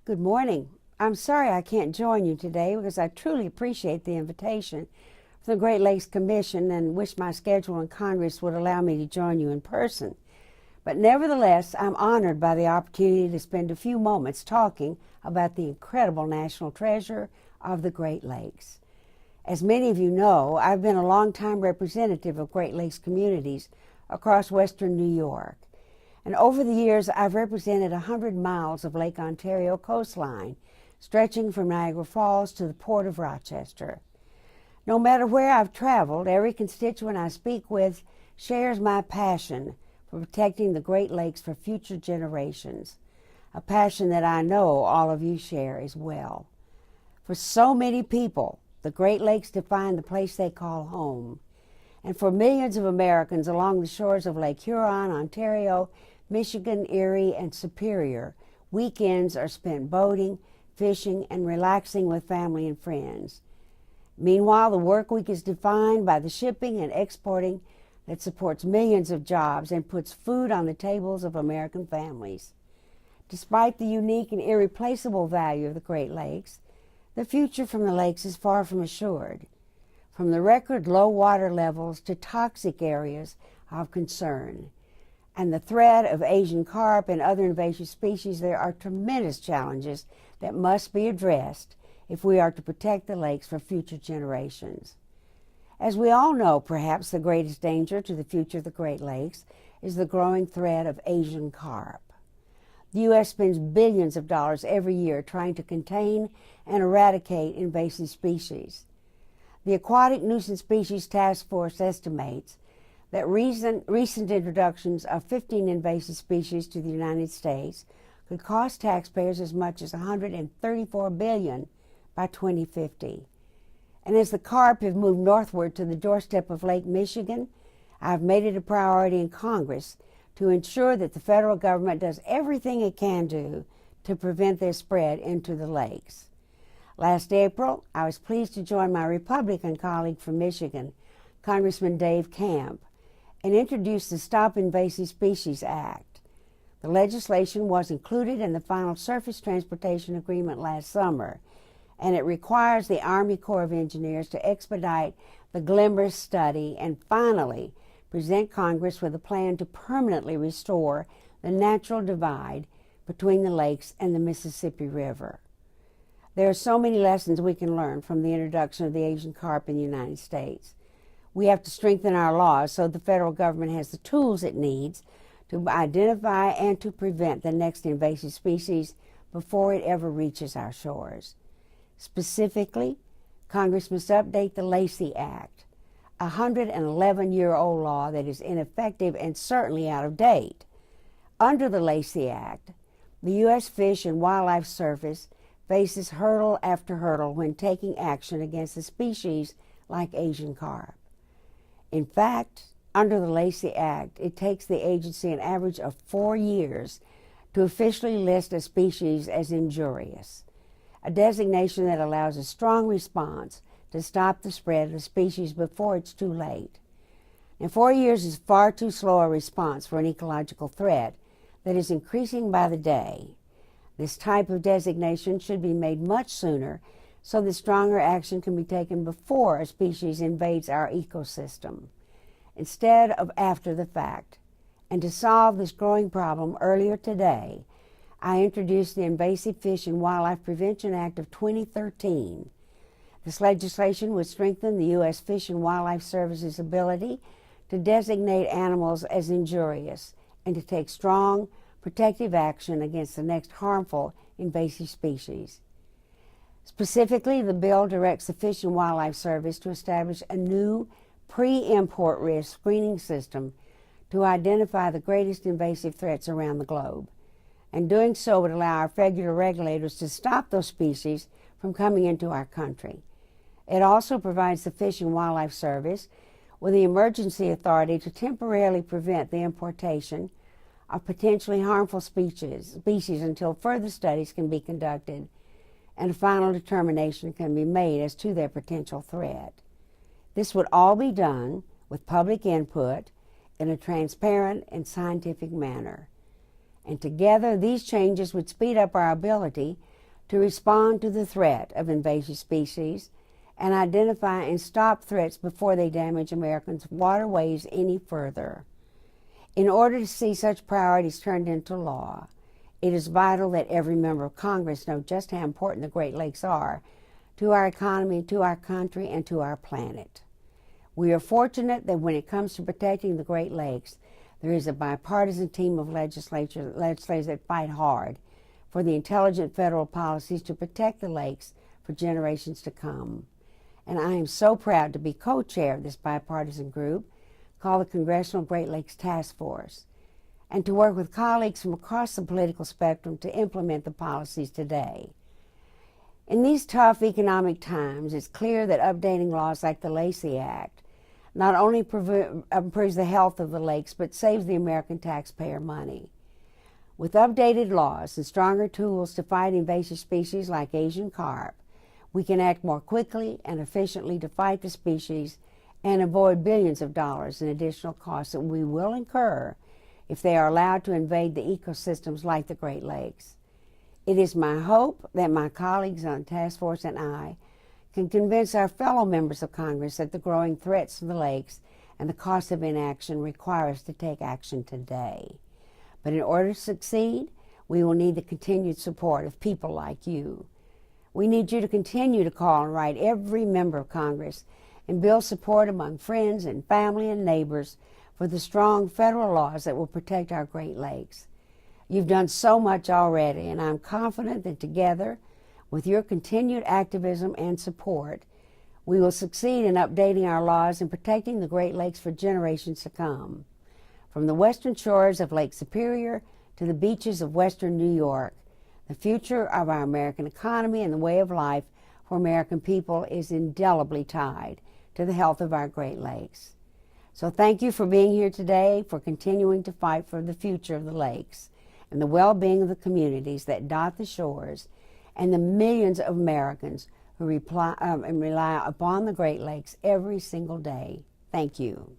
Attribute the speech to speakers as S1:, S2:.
S1: Good morning. I'm sorry I can't join you today because I truly appreciate the invitation from the Great Lakes Commission and wish my schedule in Congress would allow me to join you in person. But nevertheless, I'm honored by the opportunity to spend a few moments talking about the incredible national treasure of the Great Lakes. As many of you know, I've been a longtime representative of Great Lakes communities across western New York. And over the years, I've represented 100 miles of Lake Ontario coastline, stretching from Niagara Falls to the Port of Rochester. No matter where I've traveled, every constituent I speak with shares my passion for protecting the Great Lakes for future generations, a passion that I know all of you share as well. For so many people, the Great Lakes define the place they call home. And for millions of Americans along the shores of Lake Huron, Ontario, Michigan, Erie, and Superior, weekends are spent boating, fishing, and relaxing with family and friends. Meanwhile, the work week is defined by the shipping and exporting that supports millions of jobs and puts food on the tables of American families. Despite the unique and irreplaceable value of the Great Lakes, the future from the lakes is far from assured. From the record low water levels to toxic areas of concern, and the threat of Asian carp and other invasive species, there are tremendous challenges that must be addressed if we are to protect the lakes for future generations. As we all know, perhaps the greatest danger to the future of the Great Lakes is the growing threat of Asian carp. The U.S. spends billions of dollars every year trying to contain and eradicate invasive species. The Aquatic Nuisance Species Task Force estimates that recent introductions of 15 invasive species to the United States could cost taxpayers as much as $134 billion by 2050. And as the carp have moved northward to the doorstep of Lake Michigan, I've made it a priority in Congress to ensure that the federal government does everything it can do to prevent their spread into the lakes. Last April, I was pleased to join my Republican colleague from Michigan, Congressman Dave Camp, and introduce the Stop Invasive Species Act. The legislation was included in the final Surface Transportation Agreement last summer, and it requires the Army Corps of Engineers to expedite the GLMRS study and finally present Congress with a plan to permanently restore the natural divide between the lakes and the Mississippi River. There are so many lessons we can learn from the introduction of the Asian carp in the United States. We have to strengthen our laws so the federal government has the tools it needs to identify and to prevent the next invasive species before it ever reaches our shores. Specifically, Congress must update the Lacey Act, a 111-year-old law that is ineffective and certainly out of date. Under the Lacey Act, the U.S. Fish and Wildlife Service faces hurdle after hurdle when taking action against a species like Asian carp. In fact, under the Lacey Act, it takes the agency an average of 4 years to officially list a species as injurious, a designation that allows a strong response to stop the spread of a species before it's too late. And 4 years is far too slow a response for an ecological threat that is increasing by the day. This type of designation should be made much sooner so that stronger action can be taken before a species invades our ecosystem, instead of after the fact. And to solve this growing problem, earlier today, I introduced the Invasive Fish and Wildlife Prevention Act of 2013. This legislation would strengthen the U.S. Fish and Wildlife Service's ability to designate animals as injurious and to take strong protective action against the next harmful invasive species. Specifically, the bill directs the Fish and Wildlife Service to establish a new pre-import risk screening system to identify the greatest invasive threats around the globe. And doing so would allow our federal regulators to stop those species from coming into our country. It also provides the Fish and Wildlife Service with the emergency authority to temporarily prevent the importation of potentially harmful species until further studies can be conducted and a final determination can be made as to their potential threat. This would all be done with public input in a transparent and scientific manner. And together, these changes would speed up our ability to respond to the threat of invasive species and identify and stop threats before they damage Americans' waterways any further. In order to see such priorities turned into law, it is vital that every member of Congress know just how important the Great Lakes are to our economy, to our country, and to our planet. We are fortunate that when it comes to protecting the Great Lakes, there is a bipartisan team of legislators that fight hard for the intelligent federal policies to protect the lakes for generations to come. And I am so proud to be co-chair of this bipartisan group called the Congressional Great Lakes Task Force, and to work with colleagues from across the political spectrum to implement the policies today. In these tough economic times, it's clear that updating laws like the Lacey Act not only improves the health of the lakes, but saves the American taxpayer money. With updated laws and stronger tools to fight invasive species like Asian carp, we can act more quickly and efficiently to fight the species and avoid billions of dollars in additional costs that we will incur if they are allowed to invade the ecosystems like the Great Lakes. It is my hope that my colleagues on the task force and I can convince our fellow members of Congress that the growing threats to the lakes and the cost of inaction require us to take action today. But in order to succeed, we will need the continued support of people like you. We need you to continue to call and write every member of Congress and build support among friends and family and neighbors for the strong federal laws that will protect our Great Lakes. You've done so much already, and I'm confident that together, with your continued activism and support, we will succeed in updating our laws and protecting the Great Lakes for generations to come. From the western shores of Lake Superior to the beaches of western New York, the future of our American economy and the way of life for American people is indelibly tied to the health of our Great Lakes. So thank you for being here today, for continuing to fight for the future of the lakes and the well-being of the communities that dot the shores and the millions of Americans who rely upon the Great Lakes every single day. Thank you.